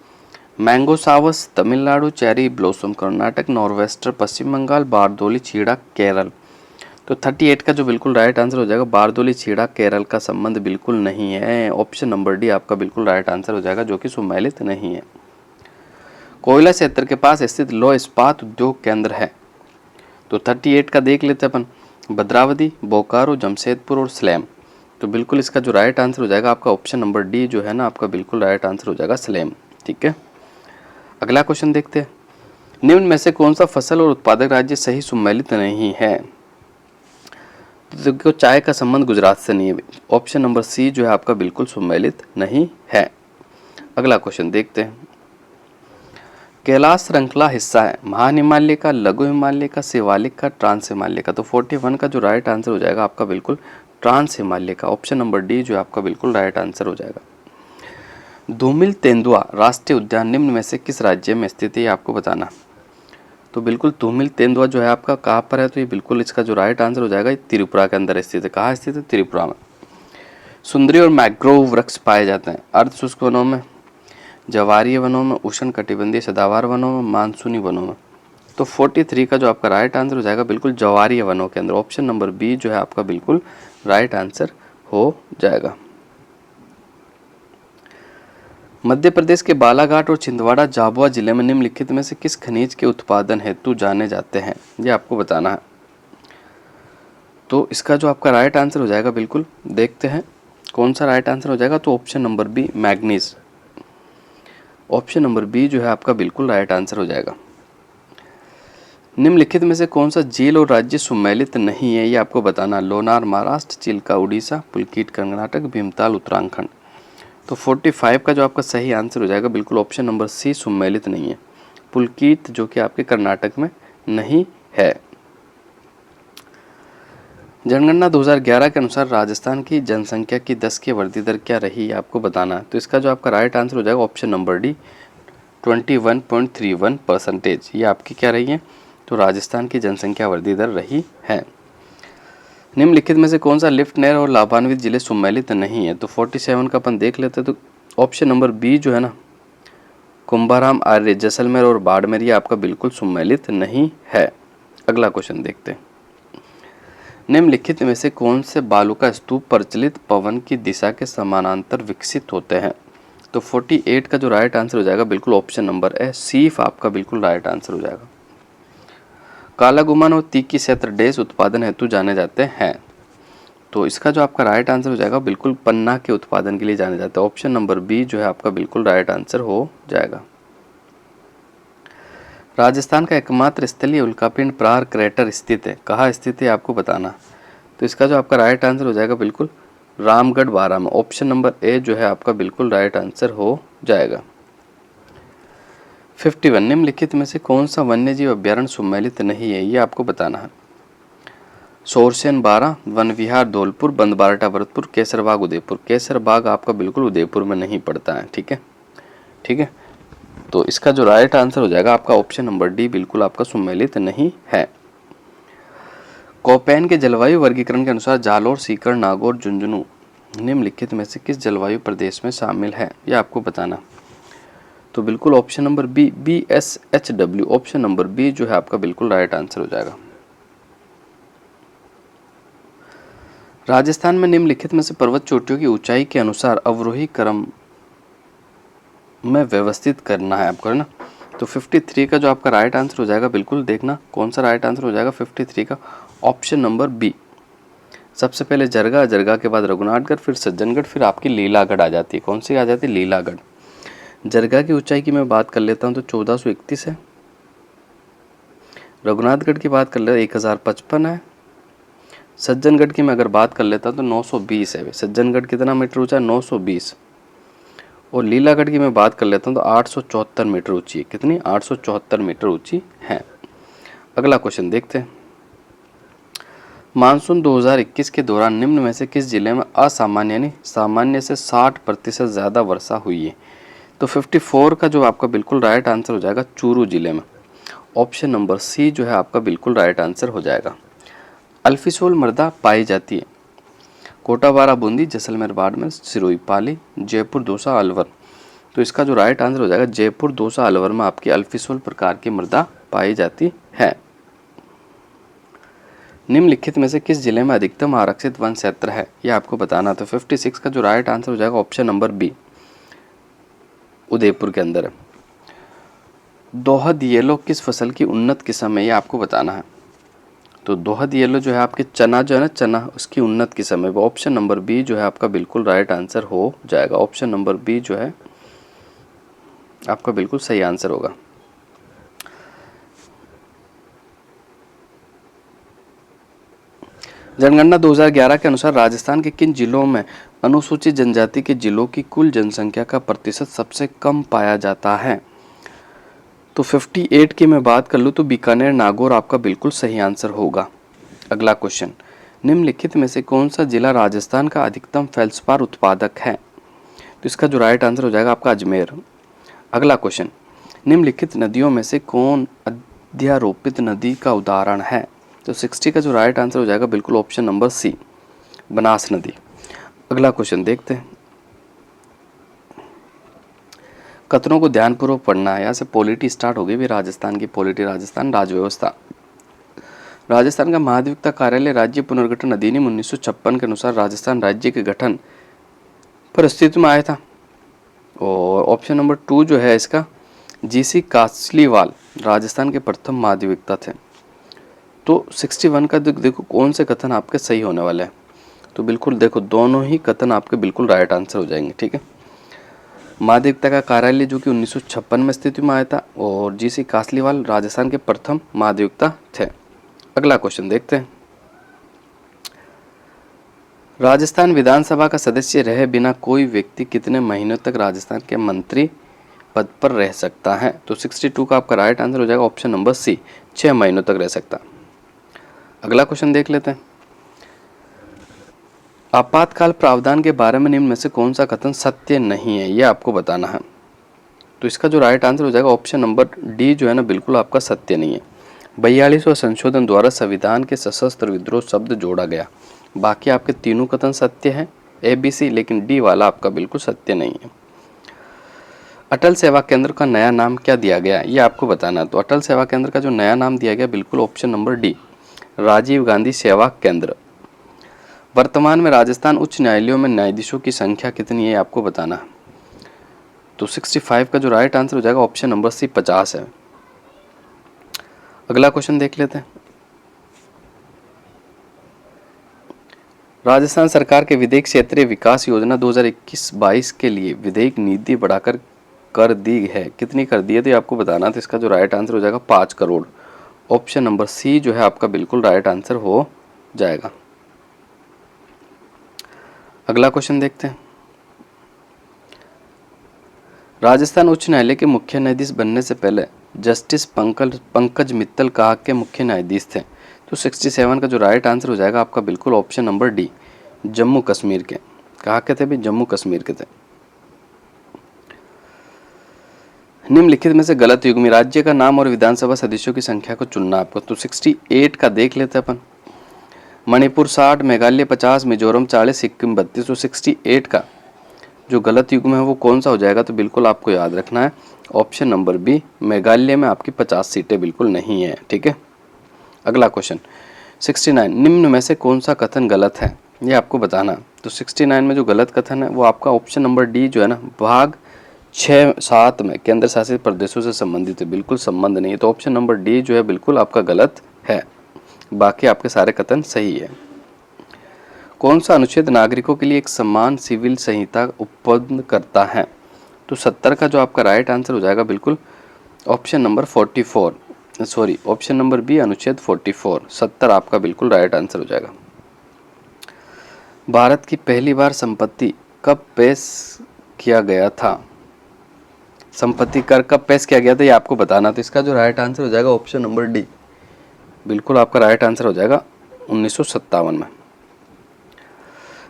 मैंगो सावस Tamil Nadu, cherry blossom Karnataka, norwester Paschim Bengal, Bardoli Chheerha Kerala. तो 38 का जो बिल्कुल राइट आंसर हो जाएगा बारदोली छीड़ा केरल का संबंध बिल्कुल नहीं है। ऑप्शन नंबर डी आपका बिल्कुल राइट आंसर हो जाएगा जो कि सुमेलित नहीं है। कोयला क्षेत्र के पास स्थित लौह इस्पात उद्योग केंद्र है। तो 38 का देख लेते अपन। भद्रावती, बोकारो, जमशेदपुर और स्लेम। तो बिल्कुल इसका जो राइट आंसर हो जाएगा आपका ऑप्शन नंबर डी जो है ना आपका बिल्कुल राइट आंसर हो जाएगा स्लेम। ठीक है। अगला क्वेश्चन देखते हैं। निम्न में से कौन सा फसल और उत्पादक राज्य सही सुमेलित नहीं है? तो चाय का संबंध गुजरात से नहीं है। ऑप्शन नंबर सी जो है आपका बिल्कुल सुमेलित नहीं है। अगला क्वेश्चन देखते हैं। कैलाश श्रृंखला हिस्सा है महान हिमालय का, लघु हिमालय का, शिवालिक का, ट्रांस हिमालय का। तो 41 का जो राइट आंसर हो जाएगा आपका बिल्कुल ट्रांस हिमालय का। ऑप्शन नंबर डी जो है आपका बिल्कुल राइट आंसर हो जाएगा। धूमिल तेंदुआ राष्ट्रीय उद्यान निम्न में से किस राज्य में स्थित है? आपको बताना। तो बिल्कुल धूमिल तेंदुआ जो है आपका कहाँ पर है? तो ये बिल्कुल इसका जो राइट आंसर हो जाएगा त्रिपुरा के अंदर स्थित है। कहाँ स्थित है? त्रिपुरा में। सुंदरी और मैग्रोव वृक्ष पाए जाते हैं अर्ध शुष्क वनों में, जवारीय वनों में, उष्ण कटिबंधीय सदाबहार वनों में, मानसूनी वनों में। तो 43 का जो आपका राइट आंसर हो जाएगा बिल्कुल जवारीय वनों के अंदर। ऑप्शन नंबर बी जो है आपका बिल्कुल राइट आंसर हो जाएगा। मध्य प्रदेश के बालाघाट और छिंदवाड़ा झाबुआ जिले में निम्नलिखित में से किस खनिज के उत्पादन हेतु जाने जाते हैं, ये आपको बताना है। तो इसका जो आपका राइट आंसर हो जाएगा, बिल्कुल देखते हैं कौन सा राइट आंसर हो जाएगा। तो option number B manganese, option number B जो है आपका बिल्कुल राइट आंसर हो जाएगा। निम्नलिखित में से कौन सा झील और राज्य सम्मिलित नहीं है, ये आपको बताना। लोनार महाराष्ट्र, चिल्का उड़ीसा, पुलकित कर्नाटक, भीमताल उत्तराखंड। तो 45 का जो आपका सही आंसर हो जाएगा बिल्कुल ऑप्शन नंबर सी सम्मिलित नहीं है। पुलकित जो कि आपके कर्नाटक में नहीं है। जनगणना 2011 के अनुसार राजस्थान की जनसंख्या की 10 की वृद्धि दर क्या रही, ये आपको बताना है। तो इसका जो आपका राइट आंसर हो जाएगा ऑप्शन नंबर डी 21.31%। ये आपकी क्या रही है, तो राजस्थान की जनसंख्या वृद्धि दर रही है। निम्नलिखित में से कौन सा लिफ्ट नहर और लाभान्वित जिले सम्मिलित नहीं है। तो 47 का अपन देख लेते हैं। तो ऑप्शन नंबर बी जो है ना, कुंभाराम, आर्य, जैसलमेर और बाड़मेर, ये आपका बिल्कुल सम्मिलित नहीं है। अगला क्वेश्चन देखते हैं। निम्नलिखित में से कौन से बालू का स्तूप प्रचलित पवन की दिशा के समानांतर विकसित होते हैं। तो 48 का जो राइट आंसर हो जाएगा बिल्कुल ऑप्शन नंबर ए सीफ आपका बिल्कुल राइट आंसर हो जाएगा। काला गुमान और तीखी क्षेत्र डेस उत्पादन हेतु जाने जाते हैं। तो इसका जो आपका राइट आंसर हो जाएगा बिल्कुल पन्ना के उत्पादन के लिए जाने जाते हैं। ऑप्शन नंबर बी जो है आपका बिल्कुल राइट आंसर हो जाएगा। राजस्थान का एकमात्र स्थलीय उल्कापिंड प्रहार क्रेटर स्थित है, कहाँ स्थित है आपको बताना। तो इसका जो आपका राइट आंसर हो जाएगा बिल्कुल रामगढ़ बारां में। ऑप्शन नंबर ए जो है आपका बिल्कुल राइट आंसर हो जाएगा। 51 निम्नलिखित में से कौन सा वन्यजीव अभ्यारण्य सम्मिलित नहीं है, ये आपको बताना है। सोरसेन 12, वन विहार धौलपुर, बंदबारटा भरतपुर, केसरबाग उदयपुर। केसरबाग आपका बिल्कुल उदयपुर में नहीं पड़ता है, ठीक है ठीक है। तो इसका जो राइट आंसर हो जाएगा आपका ऑप्शन नंबर डी बिल्कुल आपका सम्मिलित नहीं है। कोपेन के जलवायु वर्गीकरण के अनुसार जालोर, सीकर, नागौर, झुंझुनू निम्नलिखित में से किस जलवायु प्रदेश में शामिल है, यह आपको बताना। तो बिल्कुल option number B BSHW, option number B जो है आपका बिल्कुल राइट आंसर हो जाएगा। राजस्थान में निम्नलिखित में से पर्वत चोटियों की ऊंचाई के अनुसार अवरोही क्रम में व्यवस्थित करना है आपको, है ना। तो 53 का जो आपका राइट आंसर हो जाएगा बिल्कुल देखना कौन सा राइट आंसर हो जाएगा 53 का, ऑप्शन नंबर बी। सबसे पहले जरगा, जरगा के बाद रघुनाथगढ़, फिर सज्जनगढ़, फिर आपकी लीलागढ़ आ जाती है। कौन सी आ जाती है, लीलागढ़। जरगा की ऊंचाई की मैं बात कर लेता हूँ तो 1431 है। रघुनाथगढ़ की बात कर ले 1055 है। सज्जनगढ़ की मैं अगर बात कर लेता हूँ तो 920 है। सज्जनगढ़ कितना मीटर ऊंचा है, 920। और लीलागढ़ की मैं बात कर लेता हूँ तो 874 मीटर ऊंची है। कितनी, 874 मीटर ऊंची है। अगला क्वेश्चन देखते हैं। मानसून 2021 के दौरान निम्न में से किस जिले में असामान्य यानी सामान्य से 60% ज़्यादा वर्षा हुई है। तो 54 का जो आपका बिल्कुल राइट आंसर हो जाएगा चूरू जिले में। ऑप्शन नंबर सी जो है आपका बिल्कुल राइट आंसर हो जाएगा। अल्फिसोल मृदा पाई जाती है कोटा, बारा, बूंदी, जैसलमेर, बाड़मेर, सिरोही, पाली, जयपुर, दौसा, अलवर। तो इसका जो राइट आंसर हो जाएगा जयपुर, दौसा, अलवर में आपकी अल्फिसोल प्रकार की मृदा पाई जाती है। निम्नलिखित में से किस जिले में अधिकतम आरक्षित वन क्षेत्र है, यह आपको बताना। तो 56 का जो राइट आंसर हो जाएगा ऑप्शन नंबर बी, उदयपुर के अंदर है। दोहद येलो किस फसल की उन्नत किस्म है, यह आपको बताना है। तो दोहद येलो जो है आपके चना जो है ना, चना उसकी उन्नत किस्म है। ऑप्शन नंबर बी जो है आपका बिल्कुल राइट आंसर हो जाएगा। ऑप्शन नंबर बी जो है आपका बिल्कुल सही आंसर होगा। जनगणना 2011 के अनुसार राजस्थान के किन जिलों में अनुसूचित जनजाति के जिलों की कुल जनसंख्या का प्रतिशत सबसे कम पाया जाता है। तो 58 की मैं बात कर लूँ तो बीकानेर, नागौर आपका बिल्कुल सही आंसर होगा। अगला क्वेश्चन, निम्नलिखित में से कौन सा जिला राजस्थान का अधिकतम फेल्सपार उत्पादक है। तो इसका जो राइट आंसर हो जाएगा आपका अजमेर। अगला क्वेश्चन, निम्नलिखित नदियों में से कौन अध्यारोपित नदी का उदाहरण है। तो 60 का जो राइट आंसर हो जाएगा बिल्कुल ऑप्शन नंबर सी, बनास नदी। अगला क्वेश्चन देखते हैं। कथनों को ध्यानपूर्वक पढ़ना है। यहाँ से पॉलिटी स्टार्ट हो गई भी, राजस्थान की पॉलिटी, राजस्थान राज्य व्यवस्था। राजस्थान का महाधिवक्ता कार्यालय राज्य पुनर्गठन अधिनियम 1956 के अनुसार राजस्थान राज्य के गठन पर अस्तित्व में आया था। और ऑप्शन नंबर 2 जो है इसका, जीसी कासलीवाल राजस्थान के प्रथम महाधिवक्ता थे। तो 61 का देखो कौन से कथन आपके सही होने वाले हैं। तो बिल्कुल देखो दोनों ही कथन आपके बिल्कुल राइट आंसर हो जाएंगे, ठीक है। महाधिवक्ता का कार्यालय जो कि 1956 में स्थिति में आया था, और जीसी कासलीवाल राजस्थान के प्रथम महाधिवक्ता थे। अगला क्वेश्चन देखते हैं। राजस्थान विधानसभा का सदस्य रहे बिना कोई व्यक्ति कितने महीनों तक राजस्थान के मंत्री पद पर रह सकता है? तो 62 का आपका राइट आंसर हो जाएगा ऑप्शन नंबर सी, 6 महीनों तक रह सकता। अगला क्वेश्चन देख लेते हैं। आपातकाल प्रावधान के बारे में निम्न में से कौन सा कथन सत्य नहीं है, यह आपको बताना है। तो इसका जो राइट आंसर हो जाएगा ऑप्शन नंबर डी जो है ना, बिल्कुल आपका सत्य नहीं है। 42वां संशोधन द्वारा संविधान के सशस्त्र विद्रोह शब्द जोड़ा गया। बाकी आपके तीनों कथन सत्य हैं, ए बी सी, लेकिन डी वाला आपका बिल्कुल सत्य नहीं है। अटल सेवा केंद्र का नया नाम क्या दिया गया, ये आपको बताना है। तो अटल सेवा केंद्र का जो नया नाम दिया गया बिल्कुल option number D, Rajiv Gandhi Seva Kendra. वर्तमान में राजस्थान उच्च न्यायालयों में न्यायाधीशों की संख्या कितनी है, आपको बताना है। तो 65 का जो राइट आंसर हो जाएगा ऑप्शन नंबर सी, 50 है। अगला क्वेश्चन देख लेते हैं। राजस्थान सरकार के विधेयक क्षेत्रीय विकास योजना 2021-22 के लिए विधेयक नीति बढ़ाकर कर दी है, कितनी कर दी है, तो ये आपको बताना। तो इसका जो राइट आंसर हो जाएगा 5 करोड़। ऑप्शन नंबर सी जो है आपका बिल्कुल राइट आंसर हो जाएगा। अगला क्वेश्चन देखते हैं। राजस्थान उच्च न्यायालय के मुख्य न्यायाधीश बनने से पहले जस्टिस पंकज मित्तल कहाँ के मुख्य न्यायाधीश थे? तो 67 का जो राइट आंसर हो जाएगा आपका बिल्कुल option number D, Jammu Kashmir के। कहाँ के थे भाई? जम्मू कश्मीर के थे। निम्नलिखित में से गलत युग्मी राज्य का नाम और विधानसभा सदस्यों की संख्या को चुनना आपको। तो 68 का देख लेते हैं अपन। मणिपुर 60, मेघालय 50, मिजोरम 40, सिक्किम 32। तो 68 का जो गलत युग्म है वो कौन सा हो जाएगा? तो बिल्कुल आपको याद रखना है ऑप्शन नंबर बी, मेघालय में आपकी 50 सीटें बिल्कुल नहीं है, ठीक है। अगला क्वेश्चन 69, निम्न में से कौन सा कथन गलत है, ये आपको बताना। तो 69 में जो गलत कथन है वो आपका ऑप्शन नंबर डी जो है ना, भाग 6-7 में केंद्र शासित प्रदेशों से संबंधित है, बिल्कुल संबंध नहीं है। तो ऑप्शन नंबर डी जो है बिल्कुल आपका गलत है। बाकी आपके सारे कथन सही है। कौन सा अनुच्छेद नागरिकों के लिए एक समान सिविल संहिता उत्पन्न करता है? तो 70 का जो आपका राइट आंसर हो जाएगा बिल्कुल option number 44, sorry option number B, अनुच्छेद 44। 70 आपका बिल्कुल राइट आंसर हो जाएगा। भारत की पहली बार संपत्ति कब पेश किया गया था? संपत्ति कर कब पेश किया गया था, ये आपको बताना। तो इसका जो राइट आंसर हो जाएगा ऑप्शन नंबर डी, बिल्कुल आपका राइट आंसर हो जाएगा 1957 में।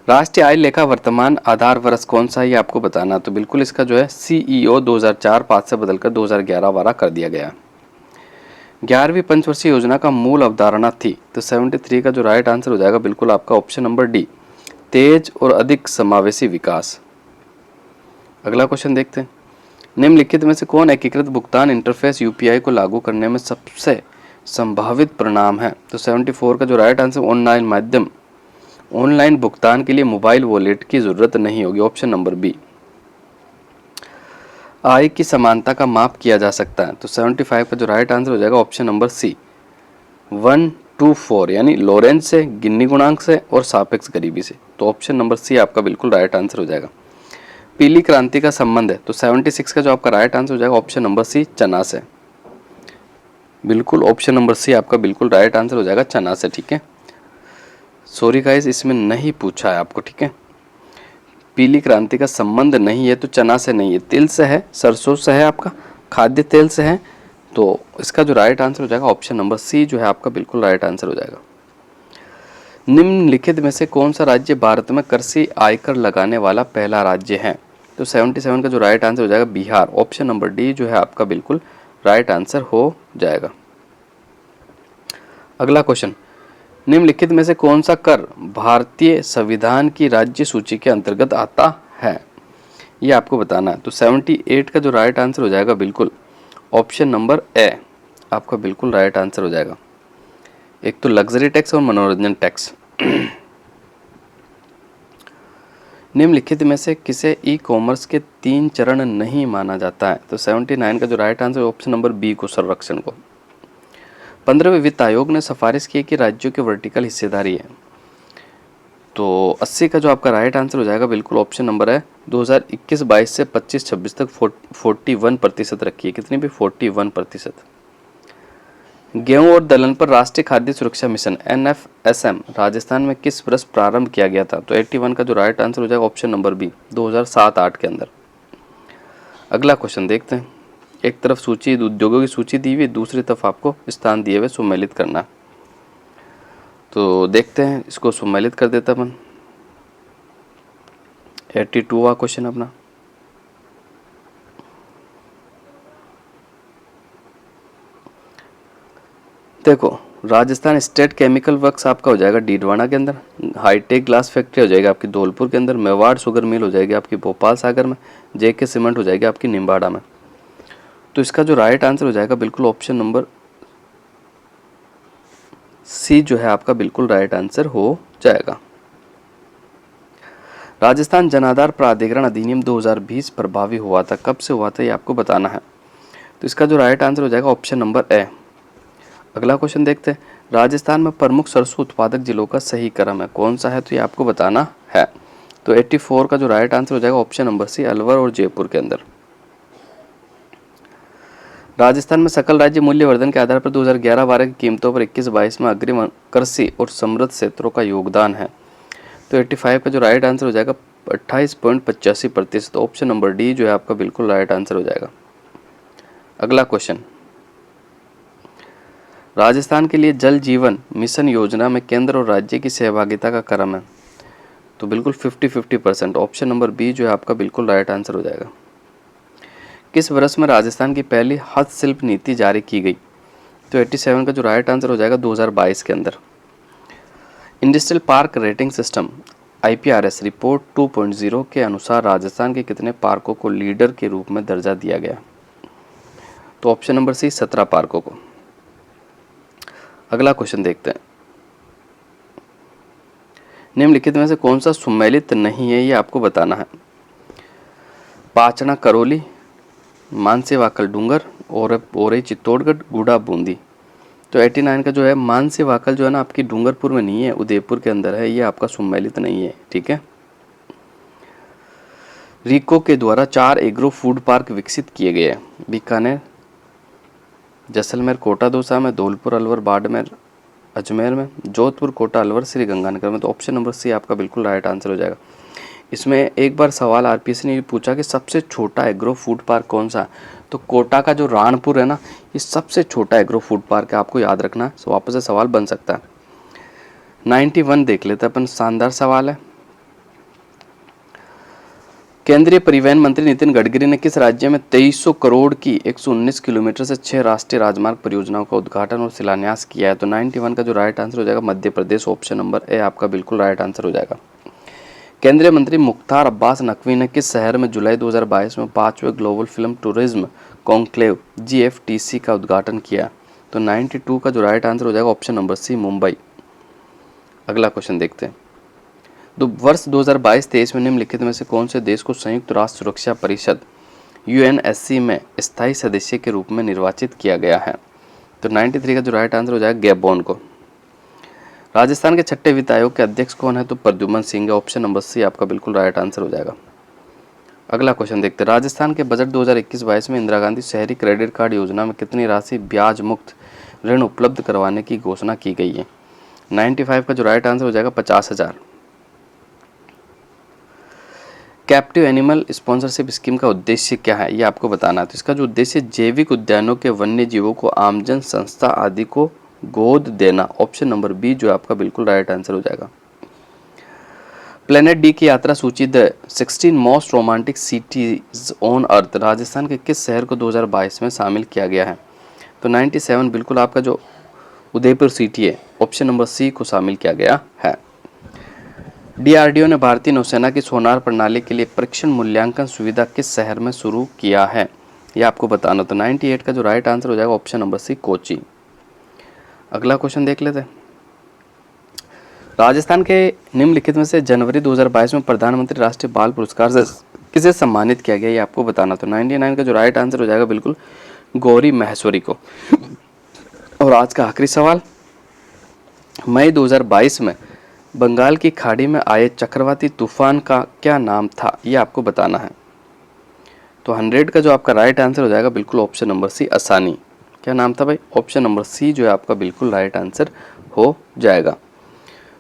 राष्ट्रीय आय लेखा वर्तमान आधार वर्ष कौन सा है, ये आपको बताना। तो बिल्कुल इसका जो है सीईओ 2004-5 से बदलकर 2011-12 कर दिया गया। 11वीं पंचवर्षीय योजना का मूल अवधारणा थी। तो 73 का जो राइट आंसर हो जाएगा बिल्कुल आपका ऑप्शन नंबर डी, तेज और अधिक समावेशी विकास। अगला क्वेश्चन देखते हैं। निम्नलिखित में से कौन एकीकृत भुगतान इंटरफेस यूपीआई को लागू करने में सबसे संभावित परिणाम है? तो 74 का जो राइट आंसर, ऑनलाइन भुगतान के लिए मोबाइल वॉलेट की जरूरत नहीं होगी, ऑप्शन नंबर बी। आय की समानता का माप किया जा सकता है। तो 75 का जो राइट आंसर हो जाएगा ऑप्शन नंबर सी, 1-4, यानी लॉरेंज से, गिन्नी गुणांक से और सापेक्ष गरीबी से। तो ऑप्शन नंबर सी आपका बिल्कुल राइट आंसर हो जाएगा। पीली क्रांति का संबंध है। तो 76 का जो आपका राइट आंसर हो जाएगा ऑप्शन नंबर सी, चना से। बिल्कुल ऑप्शन नंबर सी आपका बिल्कुल राइट आंसर हो जाएगा, चना से, ठीक है। सॉरी गाइस, इसमें नहीं पूछा है आपको, ठीक है। पीली क्रांति का संबंध नहीं है तो चना से नहीं है, तिल से है, सरसों से है, आपका खाद्य तेल से है। तो इसका जो राइट आंसर हो जाएगा ऑप्शन नंबर सी जो है आपका बिल्कुल राइट आंसर हो जाएगा। निम्नलिखित में से कौन सा राज्य भारत में कृषि आयकर लगाने वाला पहला राज्य है? तो 77 का जो राइट आंसर हो जाएगा बिहार, ऑप्शन नंबर डी जो है आपका बिल्कुल राइट आंसर हो जाएगा। अगला क्वेश्चन, निम्नलिखित में से कौन सा कर भारतीय संविधान की राज्य सूची के अंतर्गत आता है, ये आपको बताना है। तो 78 का जो राइट आंसर हो जाएगा बिल्कुल ऑप्शन नंबर ए आपका बिल्कुल राइट आंसर हो जाएगा। एक तो लग्जरी टैक्स और मनोरंजन टैक्स। निम्नलिखित में से किसे ई कॉमर्स के 3 चरण नहीं माना जाता है? तो 79 का जो right answer option number B को, संरक्षण को। 15वें वित्त आयोग ने सिफारिश की कि राज्यों की वर्टिकल हिस्सेदारी है, तो 80 का जो आपका राइट आंसर हो जाएगा बिल्कुल ऑप्शन नंबर है 2021-22 से 25-26 तक 41% रखी है। कितनी भी? 41%। गेहूं और दलहन पर राष्ट्रीय खाद्य सुरक्षा मिशन NFSM राजस्थान में किस वर्ष प्रारंभ किया गया था? तो 81 का जो राइट आंसर हो जाएगा ऑप्शन नंबर बी, 2007-08 के अंदर। अगला क्वेश्चन देखते हैं। एक तरफ सूची, उद्योगों की सूची दी हुई, दूसरी तरफ आपको स्थान दिए हुए सुमेलित करना। तो देखते हैं, इसको सुमेलित कर देता अपन। 82वां क्वेश्चन अपना। देखो, राजस्थान स्टेट केमिकल वर्क्स आपका हो जाएगा डीडवाना के अंदर, हाईटेक ग्लास फैक्ट्री हो जाएगी आपकी धौलपुर के अंदर, मेवाड़ शुगर मिल हो जाएगी आपकी भोपाल सागर में, JK सीमेंट हो जाएगी आपकी निम्बाड़ा में। तो इसका जो राइट आंसर हो जाएगा बिल्कुल ऑप्शन नंबर सी जो है आपका बिल्कुल राइट आंसर हो जाएगा। राजस्थान जनाधार प्राधिकरण अधिनियम 2020 प्रभावी हुआ था, कब से हुआ था ये आपको बताना है। तो इसका जो राइट आंसर हो जाएगा ऑप्शन नंबर ए। अगला क्वेश्चन देखते हैं। राजस्थान में प्रमुख सरसों उत्पादक जिलों का सही क्रम है, कौन सा है? तो ये आपको बताना है। तो 84 का जो राइट आंसर हो जाएगा ऑप्शन नंबर सी, अलवर और जयपुर के अंदर। राजस्थान में सकल राज्य मूल्यवर्धन के आधार पर 2011-12 की कीमतों पर 21-22 में अग्रिम कृषि और समृद्ध क्षेत्रों का योगदान है। तो 85 का जो राइट आंसर हो जाएगा 28.85%। ऑप्शन नंबर डी जो है आपका बिल्कुल राइट आंसर हो जाएगा। अगला क्वेश्चन। राजस्थान के लिए जल जीवन मिशन योजना में केंद्र और राज्य की सहभागिता का क्रम है, तो बिल्कुल 50-50%। ऑप्शन नंबर बी जो है आपका बिल्कुल राइट आंसर हो जाएगा। किस वर्ष में राजस्थान की पहली हस्तशिल्प नीति जारी की गई? तो 87 का जो राइट आंसर हो जाएगा 2022 के अंदर। Industrial park rating system IPRS report 2.0 के अनुसार राजस्थान के कितने पार्कों को लीडर के रूप में दर्जा दिया गया? तो ऑप्शन नंबर सी, 17 पार्कों को। अगला क्वेश्चन देखते हैं। निम्नलिखित में से कौन सा सुमेलित नहीं है, ये आपको बताना है। पाचना करौली, मानसेवाकल डूंगर और ओरई चित्तौड़गढ़, गुड़ा बूंदी। तो 89 का जो है मानसेवाकल जो है ना आपकी डूंगरपुर में नहीं है, उदयपुर के अंदर है, ये आपका सुमेलित नहीं है। ठीक है। रीको के द्वारा 4 एग्रो फूड पार्क विकसित किए गए हैं, बीकानेर, जैसलमेर, कोटा दौसा में, धौलपुर, अलवर, बाड़मेर, अजमेर में, जोधपुर, कोटा, अलवर, श्री गंगानगर में। तो ऑप्शन नंबर सी आपका बिल्कुल राइट आंसर हो जाएगा। इसमें एक बार सवाल RPSC ने पूछा कि सबसे छोटा एग्रो फूड पार्क कौन सा है, तो कोटा का जो राणपुर है ना, ये सबसे छोटा एग्रो फूड पार्क है, आपको याद रखना है। तो वापस से सवाल बन सकता है। 91 देख लेते हैं अपन, शानदार सवाल है। केंद्रीय परिवहन मंत्री नितिन गडकरी ने किस राज्य में 2300 करोड़ की 119 किलोमीटर से 6 राष्ट्रीय राजमार्ग परियोजनाओं का उद्घाटन और शिलान्यास किया है? तो 91 का जो राइट आंसर हो जाएगा Madhya Pradesh. Option number A आपका बिल्कुल राइट आंसर हो जाएगा। केंद्रीय मंत्री मुख्तार अब्बास नकवी ने किस शहर में जुलाई 2022 में 5वें global film tourism conclave GFTC का उद्घाटन किया? तो 92 का जो राइट आंसर हो जाएगा ऑप्शन नंबर सी, मुंबई। अगला क्वेश्चन देखते हैं। वर्ष 2022-23 में निम्नलिखित में से कौन से देश को संयुक्त राष्ट्र सुरक्षा परिषद UNSC में स्थायी सदस्य के रूप में निर्वाचित किया गया है? तो 93 का जो राइट आंसर हो जाएगा गैबोन को। राजस्थान के 6ठे वित्त आयोग के अध्यक्ष कौन है? तो प्रद्युमन सिंह है। ऑप्शन नंबर सी आपका बिल्कुल राइट आंसर हो जाएगा। अगला क्वेश्चन देखते हैं। राजस्थान के बजट 2021-22 में इंदिरा गांधी शहरी क्रेडिट कार्ड योजना में कितनी राशि ब्याज मुक्त ऋण उपलब्ध करवाने की घोषणा की गई है? 95 का जो राइट आंसर हो जाएगा 50,000। कैप्टिव एनिमल स्पॉन्सरशिप स्कीम का उद्देश्य क्या है, ये आपको बताना है। तो इसका जो उद्देश्य जैविक उद्यानों के वन्य जीवों को आमजन संस्था आदि को गोद देना। ऑप्शन नंबर बी जो आपका बिल्कुल राइट आंसर हो जाएगा। प्लेनेट डी की यात्रा सूची the 16 most romantic CTs on earth Rajasthan के किस शहर को 2022 में शामिल किया गया है? तो 97 बिल्कुल आपका जो उदयपुर सिटी है, ऑप्शन नंबर सी को शामिल किया गया है। DRDO ने भारतीय नौसेना की सोनार प्रणाली के लिए परीक्षण मूल्यांकन सुविधा किस शहर में शुरू किया है, यह आपको बताना। तो 98 का जो राइट आंसर हो जाएगा ऑप्शन नंबर सी, कोची। अगला क्वेश्चन देख लेते हैं। राजस्थान के निम्नलिखित में से जनवरी 2022 में प्रधानमंत्री राष्ट्रीय बाल पुरस्कार से किसे सम्मानित किया गया, ये आपको बताना। तो 99 का जो राइट आंसर हो जाएगा बिल्कुल गौरी महेश्वरी को। और आज का आखिरी सवाल, मई 2022 में बंगाल की खाड़ी में आए चक्रवाती तूफान का क्या नाम था, ये आपको बताना है। तो 100 का जो आपका राइट आंसर हो जाएगा बिल्कुल ऑप्शन नंबर सी, आसानी। क्या नाम था भाई? ऑप्शन नंबर सी जो है आपका बिल्कुल राइट आंसर हो जाएगा।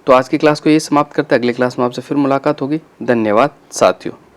तो आज की क्लास को ये समाप्त करते हैं, अगली क्लास में आपसे फिर मुलाकात होगी। धन्यवाद साथियों।